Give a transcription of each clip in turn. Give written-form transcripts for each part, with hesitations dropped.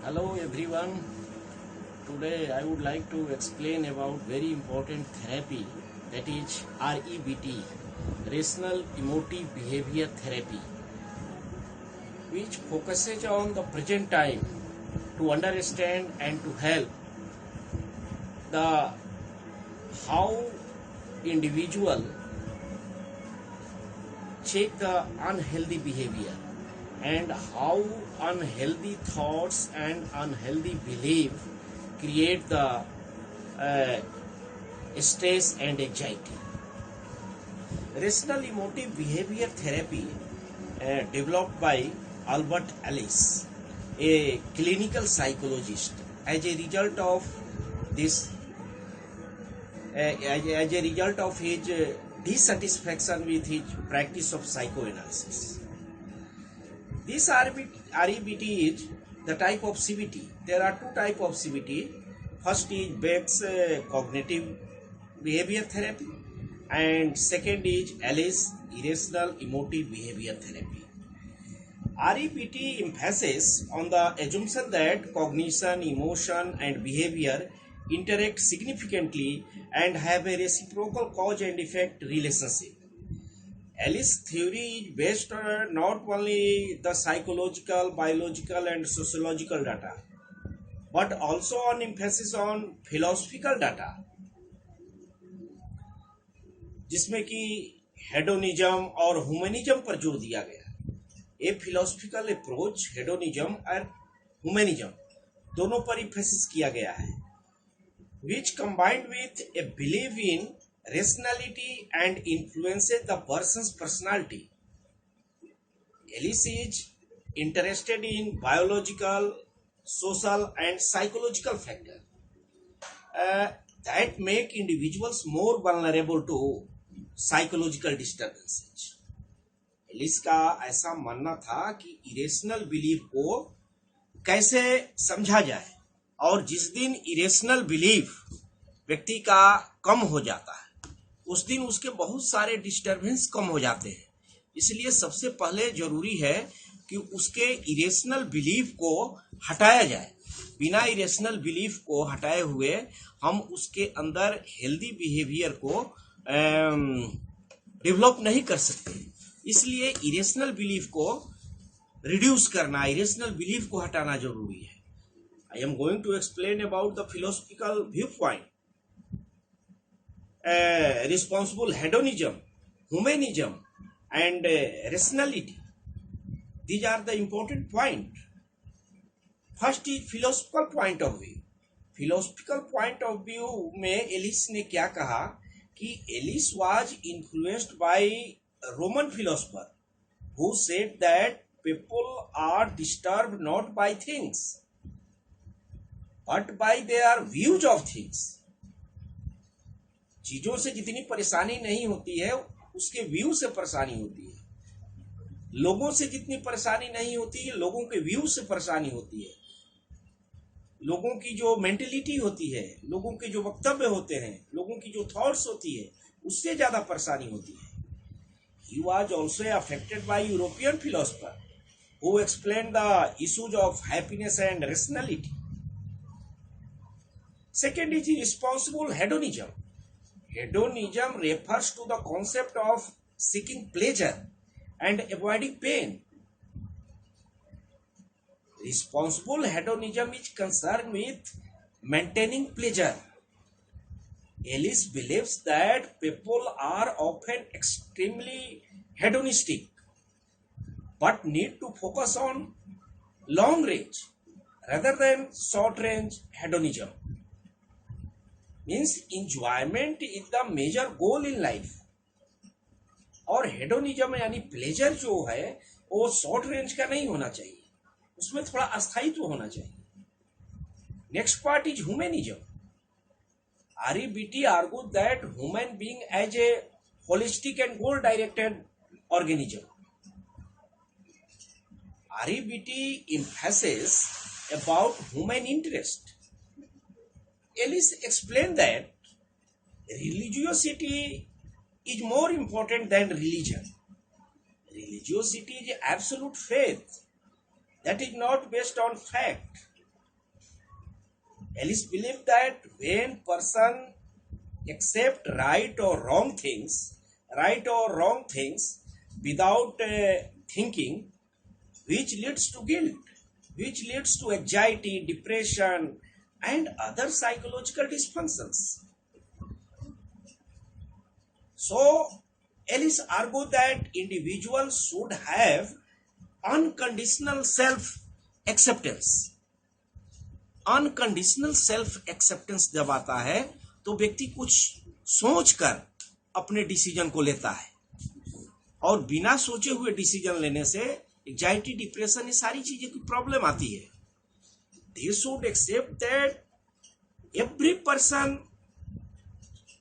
Hello everyone. Today I would like to explain about very important therapy, that is REBT, Rational Emotive Behavior Therapy, which focuses on the present time to understand and to help the how individual check the unhealthy behavior and how unhealthy thoughts and unhealthy belief create the uh, stress and anxiety. Rational emotive behavior therapy, developed by Albert Ellis, a clinical psychologist, as a result of this, as a result of his dissatisfaction with his practice of psychoanalysis. This REBT is the type of CBT. There are two types of CBT. First is Beck's cognitive behavior therapy, and second is Alice irrational emotive behavior therapy. REBT emphasizes on the assumption that cognition, emotion, and behavior interact significantly and have a reciprocal cause and effect relationship. Alice's theory is based on not only the psychological, biological, and sociological data, but also on emphasis on philosophical data, जिसमें कि hedonism और humanism पर जोर दिया गया। ए philosophical approach hedonism और humanism दोनों पर emphasis किया गया है, which combined with a belief in rationality and influences the person's personality. Alice is interested in biological, social, and psychological factors that make individuals more vulnerable to psychological disturbances. Ellis का ऐसा मानना था कि irrational belief को कैसे समझा जाए, और जिस दिन इरेशनल बिलीफ व्यक्ति का कम हो जाता है उस दिन उसके बहुत सारे डिस्टर्बेंस कम हो जाते हैं। इसलिए सबसे पहले जरूरी है कि उसके इरेशनल बिलीफ को हटाया जाए। बिना इरेशनल बिलीफ को हटाए हुए हम उसके अंदर हेल्दी बिहेवियर को डेवलप नहीं कर सकते। इसलिए इरेशनल बिलीफ को रिड्यूस करना, इरेशनल बिलीफ को हटाना जरूरी है। I am going to explain about the philosophical viewpoint, responsible hedonism, humanism, and rationality. These are the important point. First is philosophical point of view. Philosophical point of view में Alice ने क्या कहा कि Alice was influenced by a Roman philosopher who said that people are disturbed not by things but by their views of things. चीजों से जितनी परेशानी नहीं होती है उसके व्यू से परेशानी होती है। लोगों से जितनी परेशानी नहीं होती है लोगों के व्यू से परेशानी होती है। लोगों की जो मेंटेलिटी होती है, लोगों के जो वक्तव्य होते हैं, लोगों की जो थॉट्स होती है उससे ज्यादा परेशानी होती है। He was also affected by European philosopher who explained the issues of happiness and rationality. Second is responsible hedonism. Hedonism refers to the concept of seeking pleasure and avoiding pain. Responsible hedonism is concerned with maintaining pleasure. Ellis believes that people are often extremely hedonistic but need to focus on long range rather than short range hedonism. Means enjoyment is the major goal in life, और hedonism यानी pleasure जो है वो short range का नहीं होना चाहिए, उसमें थोड़ा अस्थायित्व होना चाहिए। Next part is humanism. REBT argued that human being as a holistic and goal directed organism. REBT emphasizes about human interest. Ellis explained that religiosity is more important than religion. Religiosity is absolute faith that is not based on fact. Ellis believed that when person accept right or wrong things without thinking, which leads to guilt, which leads to anxiety, depression, and other psychological dysfunctions. So, Ellis argued that individuals should have unconditional self acceptance. Unconditional self acceptance जब आता है तो व्यक्ति कुछ सोचकर अपने decision को लेता है, और बिना सोचे हुए डिसीजन लेने से एंजाइटी, डिप्रेशन, ये सारी चीजें की प्रॉब्लम आती है. They should accept that every person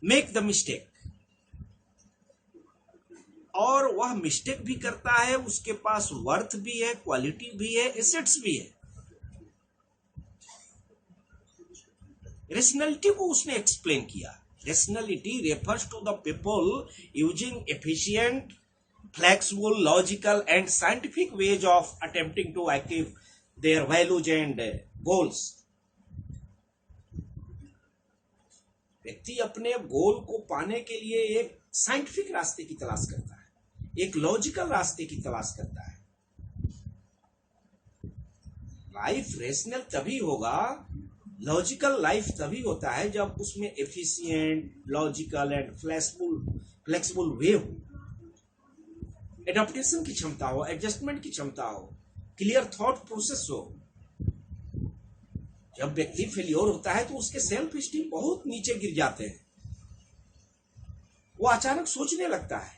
make the mistake, और वह मिस्टेक भी करता है, उसके पास वर्थ भी है, क्वालिटी भी है, एसेट्स भी है. रेशनलिटी को उसने एक्सप्लेन किया. Rationality refers to the people using efficient, flexible, logical and scientific ways of attempting to achieve their values and goals. व्यक्ति अपने गोल को पाने के लिए एक साइंटिफिक रास्ते की तलाश करता है, एक लॉजिकल रास्ते की तलाश करता है. लाइफ रेशनल तभी होगा, लॉजिकल लाइफ तभी होता है जब उसमें एफिशिएंट, लॉजिकल एंड फ्लेक्सिबल वे हो, एडॉप्टेशन की क्षमता हो, एडजस्टमेंट की क्षमता हो, क्लियर थॉट प्रोसेस हो. जब व्यक्ति फेलियर होता है तो उसके सेल्फ स्टीम बहुत नीचे गिर जाते हैं. वो अचानक सोचने लगता है,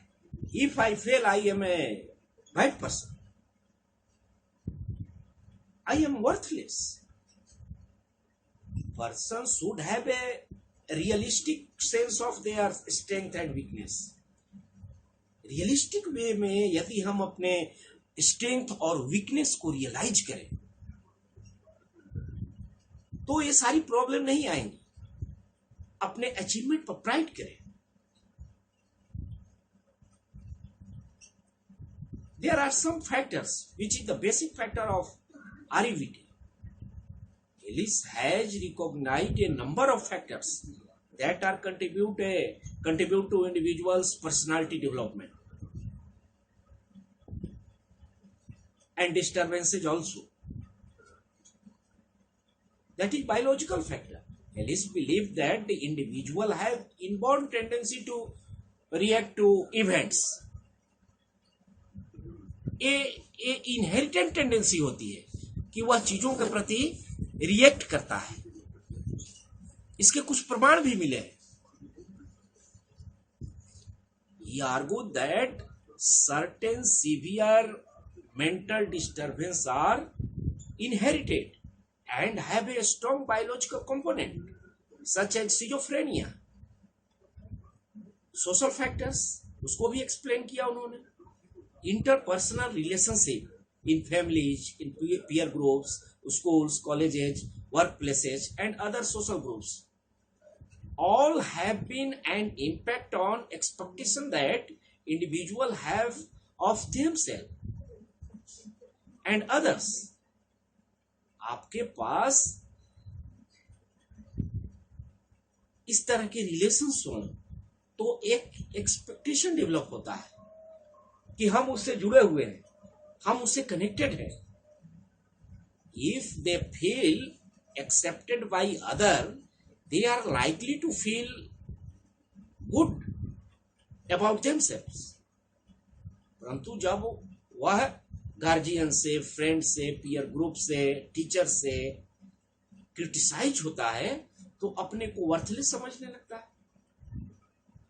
if I fail I am a bad person, I am worthless. Person should have a realistic sense of their strength and weakness. Realistic way में यदि हम अपने स्ट्रेंथ और वीकनेस को रियलाइज करें तो ये सारी प्रॉब्लम नहीं आएंगी. अपने अचीवमेंट पर प्राइड करें. There are some factors which is the basic factor of REVT. Ellis has recognized a number of factors that are contribute to individuals' personality development and disturbances also. That is biological factor. Ellis believed that the individual have inborn tendency to react to events. ये inherent tendency होती है कि वह चीजों के प्रति react करता है. इसके कुछ प्रमाण भी मिले. He argued that certain severe mental disturbances are inherited and have a strong biological component, such as schizophrenia. Social factors उसको भी एक्सप्लेन किया उन्होंने. Interpersonal relationship in families, in peer groups, schools, colleges, workplaces, and other social groups all have been an impact on expectation that individuals have of themselves and others. आपके पास इस तरह के relations हो तो एक एक्सपेक्टेशन डेवलप होता है कि हम उससे जुड़े हुए हैं, हम उससे कनेक्टेड हैं. If they feel accepted by other, they are likely to feel good about themselves. परंतु जब वह गार्जियन से, फ्रेंड से, पीयर ग्रुप से, टीचर से क्रिटिसाइज होता है तो अपने को वर्थलेस समझने लगता है.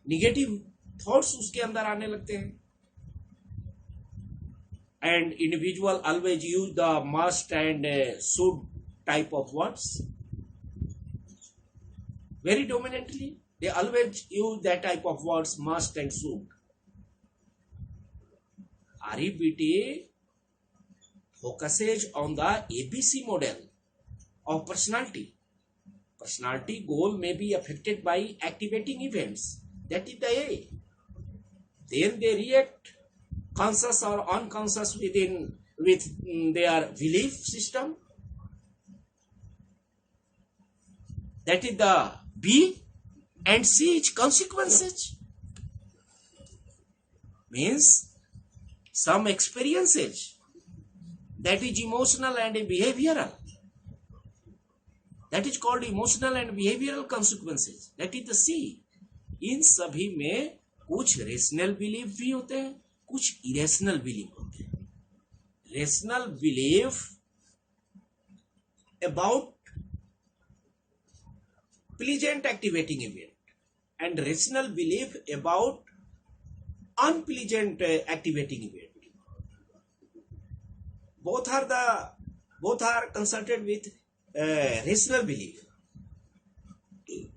निगेटिव थॉट्स उसके अंदर आने लगते हैं. And individual always use the must and should type of words. Very dominantly, they always use that type of words, must and should. REBT focuses on the ABC model of personality. Personality goal may be affected by activating events. That is the A. Then they react conscious or unconscious with their belief system. that is the B, and C is consequences, means some experiences, that is emotional and behavioral, that is called emotional and behavioral consequences, that is the C. इन सभी में कुछ rational belief भी होते हैं, कुछ irrational belief होते हैं. Rational belief about pleasant activating event and rational belief about unpleasant activating event. Both are consulted with rational belief,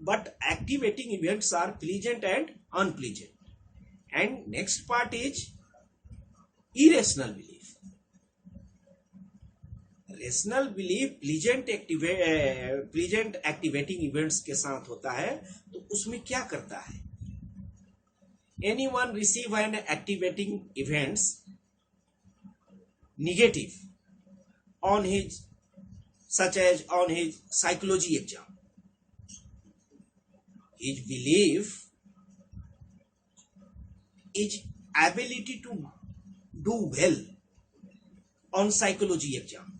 but activating events are pleasant and unpleasant. And next part is irrational belief. Rational belief pleasant activating events के साथ होता है, तो उसमें क्या करता है? Anyone receive an activating events negative on his such as on his psychology exam. His belief is ability to do well on psychology exam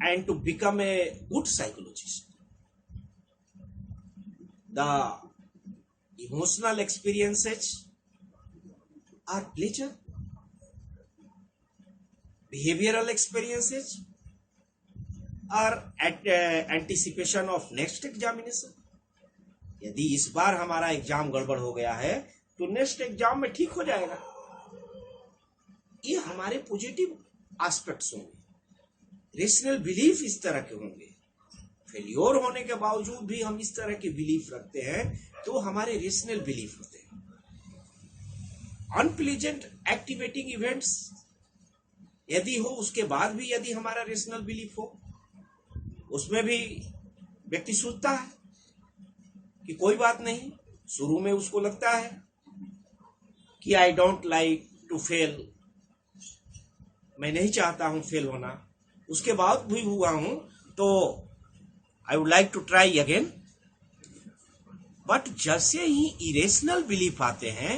and to become a good psychologist. The emotional experiences are pleasure. Behavioral experiences are anticipation of next examination. यदि इस बार हमारा exam गड़बड़ हो गया है तो next exam में ठीक हो जाएगा. ये हमारे पॉजिटिव एस्पेक्ट्स होंगे. रेशनल बिलीफ इस तरह के होंगे. फेलियर होने के बावजूद भी हम इस तरह के बिलीफ रखते हैं तो हमारे रेशनल बिलीफ होते हैं. अनप्लीजेंट एक्टिवेटिंग इवेंट्स यदि हो, उसके बाद भी यदि हमारा रेशनल बिलीफ हो, उसमें भी व्यक्ति सोचता है कि कोई बात नहीं. शुरू में उसको लगता है कि I don't like to fail, मैं नहीं चाहता हूं फेल होना. उसके बाद भी हुआ हूं तो I would like to try again. But जैसे ही इरेशनल बिलीफ आते हैं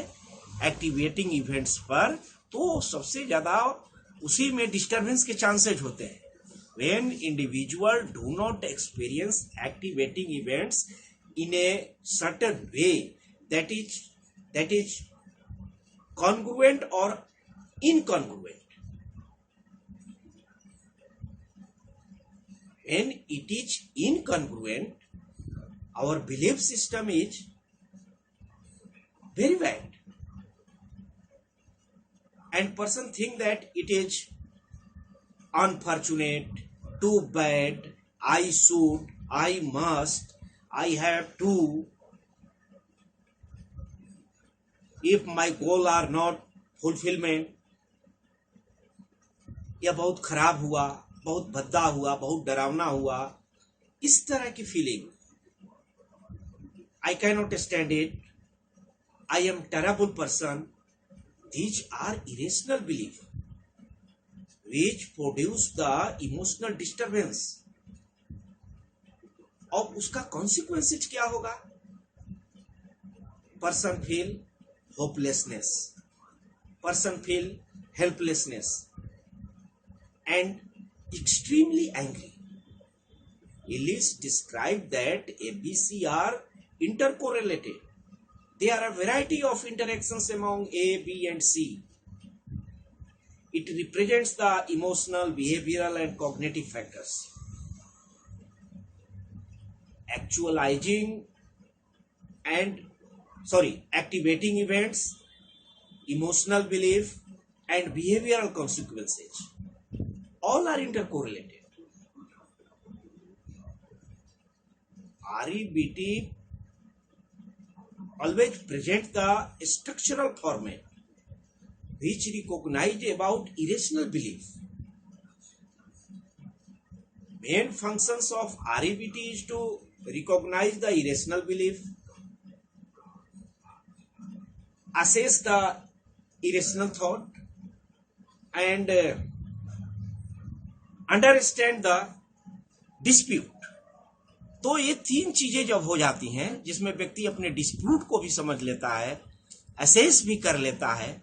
एक्टिवेटिंग इवेंट्स पर, तो सबसे ज्यादा उसी में डिस्टर्बेंस के चांसेस होते हैं. When individuals do not experience activating events in a certain way that is congruent or incongruent. When it is incongruent, our belief system is very bad, and person think that it is unfortunate, too bad, I should, I must, I have to. If my goal are not fulfillment, या बहुत खराब हुआ, बहुत भद्दा हुआ, बहुत डरावना हुआ, इस तरह की feeling. I cannot stand it, I am terrible person. These are irrational belief which produce the emotional disturbance. और उसका consequences क्या होगा? Person feel hopelessness, person feel helplessness and extremely angry. Ellis described that ABC are intercorrelated. There are a variety of interactions among A, B and C. It represents the emotional, behavioral and cognitive factors. Activating events, emotional belief and behavioral consequences all are intercorrelated. REBT always presents the structural format which recognize about irrational belief. Main functions of REBT is to recognize the irrational belief, assess the irrational thought, and understand the dispute तो ये तीन चीजें जब हो जाती हैं जिसमें व्यक्ति अपने डिस्प्यूट को भी समझ लेता है, असेस भी कर लेता है,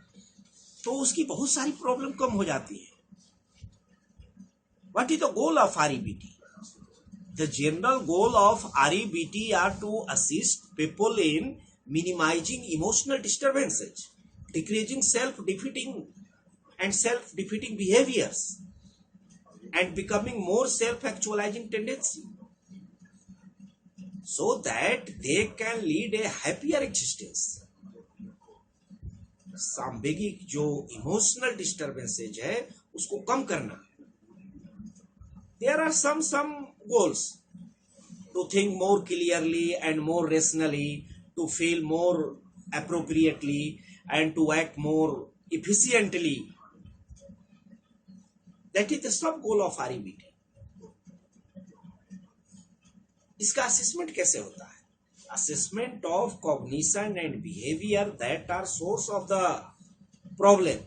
तो उसकी बहुत सारी प्रॉब्लम कम हो जाती है। What is the goal of REBT? The general goal of REBT are to assist people in minimizing emotional disturbances, decreasing self-defeating behaviors, and becoming more self-actualizing tendency, so that they can lead a happier existence. सांवेगिक जो emotional disturbances है उसको कम करना। There are some goals: to think more clearly and more rationally, to feel more appropriately, and to act more efficiently. That is the sub goal of REBT. इसका assessment कैसे होता है? Assessment of cognition and behavior that are source of the problem,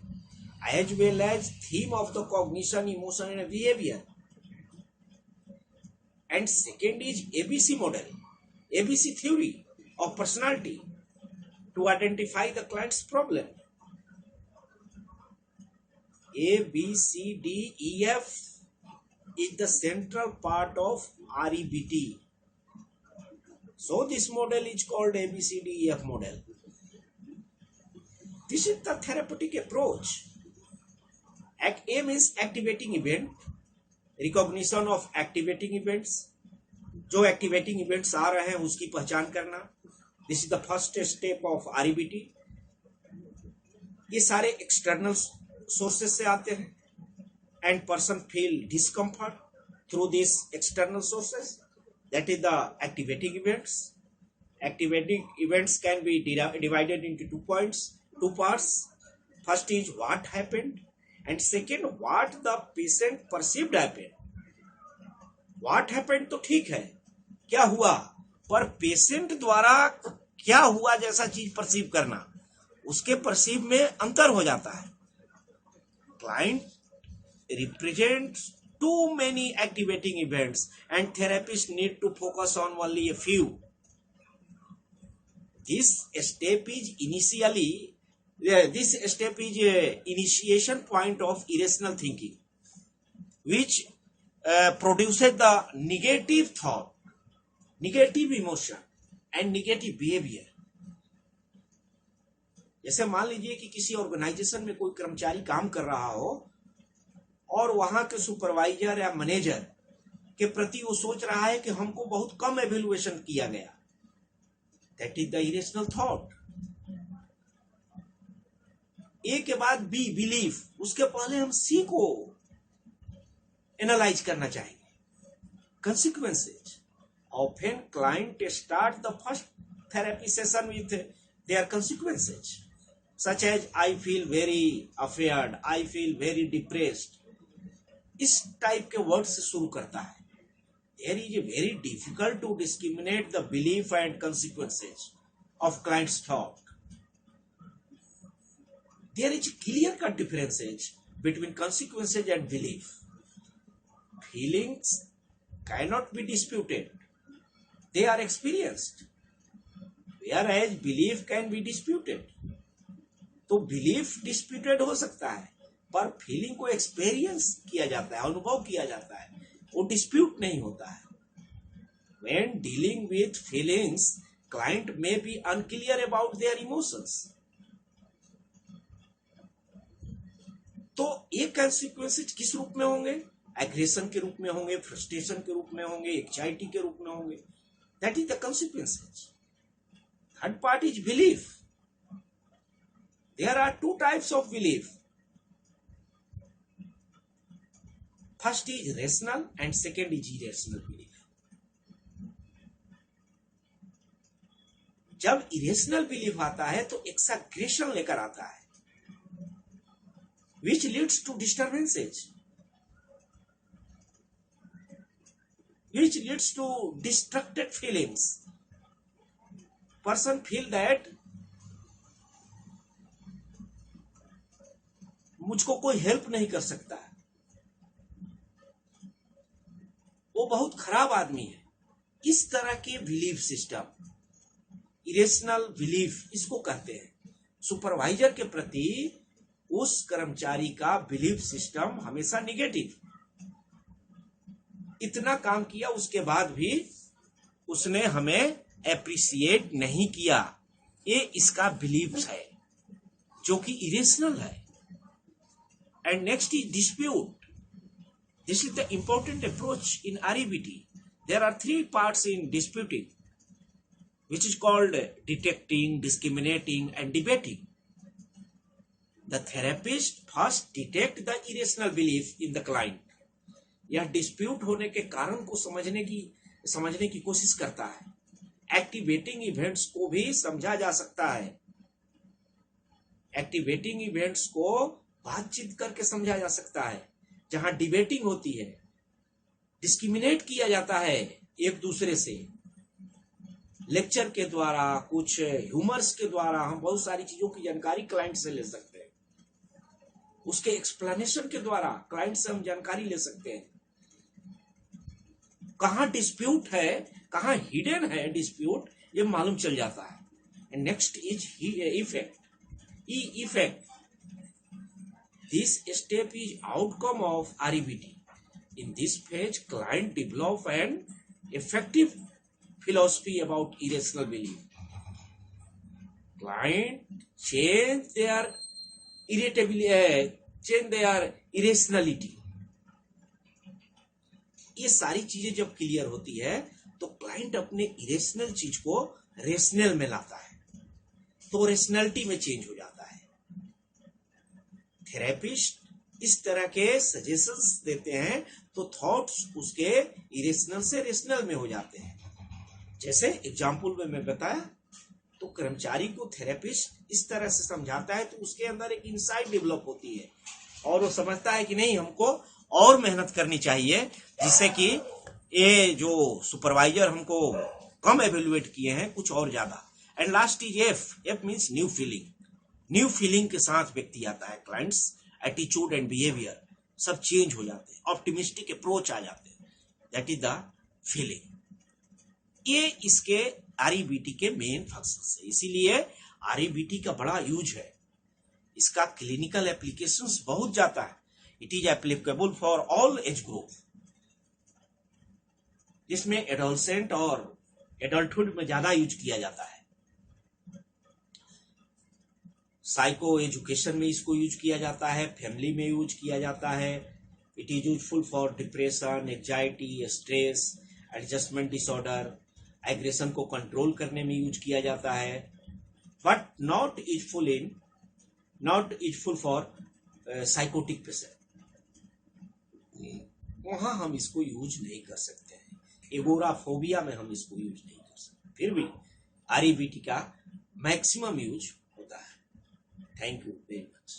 as well as theme of the cognition, emotion and behavior. And second is ABC model, ABC theory of personality, to identify the client's problem. A, B, C, D, E, F is the central part of REBT. So this model is called ABCDEF model. This is the therapeutic approach. Act A means activating event, recognition of activating events. जो activating events आ रहे हैं उसकी पहचान करना. This is the first step of REBT. ये सारे external sources से आते हैं, and person feel discomfort through these external sources. That is the activating events. Activating events can be divided into 2 parts. First is what happened, and second what the patient perceived happened. What happened तो ठीक है, क्या हुआ, पर patient द्वारा क्या हुआ जैसा चीज परसीव करना, उसके परसीव में अंतर हो जाता है. Client represents too many activating events and therapists need to focus on only a few. This step is initiation point of irrational thinking, which produces the negative thought, negative emotion and negative behavior. जैसे मान लीजिए कि किसी organisation में कोई कर्मचारी काम कर रहा हो और वहां के सुपरवाइजर या मैनेजर के प्रति वो सोच रहा है कि हमको बहुत कम एवेल्युएशन किया गया. That is the irrational thought. A के बाद बी बिलीफ, उसके पहले हम सी को एनालाइज करना चाहेंगे. Consequences. Often client start the first therapy session with their consequences, such as I feel very afraid, I feel very depressed. इस टाइप के वर्ड से शुरू करता है. There is a very difficult to discriminate the belief and consequences of client's thought. There is a clear-cut differences between consequences and belief. Feelings cannot be disputed; they are experienced. Whereas belief can be disputed. तो belief disputed हो सकता है, पर feeling को experience किया जाता है, अनुभव किया जाता है, वो डिस्प्यूट नहीं होता है. When dealing with feelings, client may be unclear about their emotions. तो ये consequences किस रूप में होंगे? एग्रेशन के रूप में होंगे, फ्रस्ट्रेशन के रूप में होंगे, एंग्जाइटी के रूप में होंगे. That is the consequences. Third part is belief. There are 2 types of belief. First is rational and second is irrational belief. जब irrational belief आता है तो exaggeration लेकर आता है, which leads to disturbances, which leads to distracted feelings. Person feel that मुझको कोई help नहीं कर सकता है, वो बहुत खराब आदमी है, इस तरह के बिलीफ सिस्टम, इरेशनल बिलीफ इसको कहते हैं। सुपरवाइजर के प्रति उस कर्मचारी का बिलीफ सिस्टम हमेशा निगेटिव। इतना काम किया उसके बाद भी उसने हमें एप्रिसिएट नहीं किया, ये इसका बिलीफ है जो कि इरेशनल है। And next is dispute. This is the important approach in REBT. There are three parts in disputing, which is called detecting, discriminating, and debating. The therapist first detect the irrational belief in the client. यह dispute होने के कारण को समझने की कोशिश करता है। एक्टिवेटिंग इवेंट्स को भी समझा जा सकता है। एक्टिवेटिंग इवेंट्स को बातचीत करके समझा जा सकता है। जहां डिबेटिंग होती है, डिस्क्रिमिनेट किया जाता है एक दूसरे से। लेक्चर के द्वारा, कुछ ह्यूमर्स के द्वारा हम बहुत सारी चीजों की जानकारी क्लाइंट से ले सकते हैं। उसके एक्सप्लेनेशन के द्वारा क्लाइंट से हम जानकारी ले सकते हैं। कहां डिस्प्यूट है, कहां हिडन है डिस्प्यूट, ये मालूम चल जाता है। Next is effect. Effect, this step is outcome of REBT. In this phase, client develop an effective philosophy about irrational belief. Client change their irrationality. ये सारी चीजें जब क्लियर होती है तो क्लाइंट अपने इरेशनल चीज को रेशनल में लाता है, तो रेशनलिटी में चेंज हो जाता है। थेरेपिस्ट इस तरह के सजेशंस देते हैं तो थॉट्स उसके इरेशनल से रेशनल में हो जाते हैं। जैसे एग्जाम्पल में मैं बताया, तो कर्मचारी को थेरेपिस्ट इस तरह से समझाता है तो उसके अंदर एक इंसाइट डेवलप होती है और वो समझता है कि नहीं, हमको और मेहनत करनी चाहिए, जिससे कि ये जो सुपरवाइजर हमको कम एवेल्युएट किए हैं कुछ और ज्यादा। And last is F. F means new feeling. New feeling के साथ व्यक्ति आता है। क्लाइंट्स एटीट्यूड एंड बिहेवियर सब चेंज हो जाते हैं, ऑप्टिमिस्टिक अप्रोच आ जाते हैं। That is the feeling. ये इसके REBT के मेन फंक्शंस है। इसीलिए REBT का बड़ा यूज है। इसका क्लिनिकल एप्लीकेशंस बहुत जाता है। It is applicable for all age group, जिसमें एडोलसेंट और एडल्टहुड में ज्यादा यूज किया जाता है। साइको एजुकेशन में इसको यूज किया जाता है, फैमिली में यूज किया जाता है। It is useful for depression, anxiety, stress, adjustment disorder, aggression को कंट्रोल करने में यूज किया जाता है। But not useful for psychotic patient. वहां हम इसको यूज नहीं कर सकते हैं। एगोराफोबिया में हम इसको यूज नहीं कर सकते। फिर भी REBT का मैक्सिमम यूज होता है। Thank you very much.